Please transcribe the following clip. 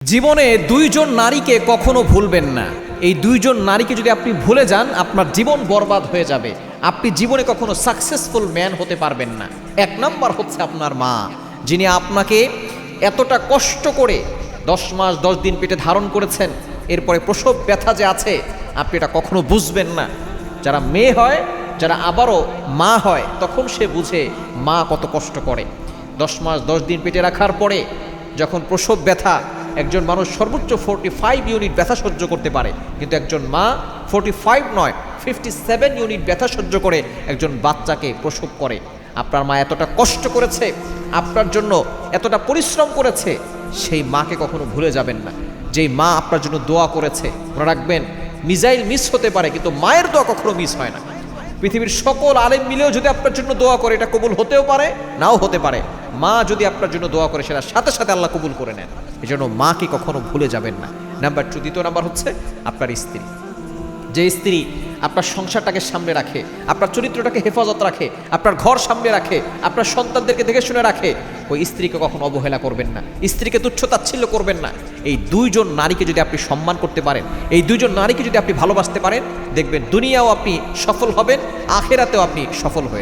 জীবনে দুইজন নারীকে কখনো ভুলবেন না। এই দুইজন নারীকে যদি আপনি ভুলে যান, আপনার জীবন বরবাদ হয়ে যাবে। আপনি জীবনে কখনো সাকসেসফুল ম্যান হতে পারবেন না। এক নাম্বার হচ্ছে আপনার মা, যিনি আপনাকে এতটা কষ্ট করে 10 মাস 10 দিন পেটে ধারণ করেছেন। এরপরে প্রসব ব্যথা যে আছে, আপনি এটা কখনো বুঝবেন না। যারা মেয়ে হয়, যারা আবারও মা হয়, তখন সে বুঝে মা কত কষ্ট করে। 10 মাস 10 দিন পেটে রাখার পরে যখন প্রসব ব্যথা, একজন মানুষ সর্বোচ্চ 45 ইউনিট ব্যথা সহ্য করতে পারে, কিন্তু একজন মা 45 নয় 57 ইউনিট ব্যথা সহ্য করে একজন বাচ্চাকে প্রসব করে। আপনার মা এতটা কষ্ট করেছে, আপনার জন্য এতটা পরিশ্রম করেছে, সেই মাকে কখনো ভুলে যাবেন না। যেই মা আপনার জন্য দোয়া করেছে, মনে রাখবেন, মিসাইল মিস হতে পারে কিন্তু মায়ের দোয়া কখনো মিস হয় না। পৃথিবীর সকল আলেম মিলেও যদি আপনার জন্য দোয়া করে, এটা কবুল হতেও পারে, নাও হতে পারে। মা যদি আপনার জন্য দোয়া করে, সেটা সাথে সাথে আল্লাহ কবুল করে নেন। এই জন্য মাকে কখনো ভুলে যাবেন না। নাম্বার 2, দ্বিতীয় নাম্বার হচ্ছে আপনার স্ত্রী। যে স্ত্রী আপনার সংসারটাকে সামনে রাখে, আপনার চরিত্রটাকে হেফাজত রাখে, আপনার ঘর সামনে রাখে, আপনার সন্তানদেরকে দেখে শুনে রাখে, ওই স্ত্রীকে কখনো অবহেলা করবেন না, স্ত্রীকে তুচ্ছ তাচ্ছিল্য করবেন না। এই দুইজন নারীকে যদি আপনি সম্মান করতে পারেন, এই দুইজন নারীকে যদি আপনি ভালোবাসতে পারেন, দেখবেন দুনিয়াও আপনি সফল হবেন, আখেরাতেও আপনি সফল হয়ে যাবেন।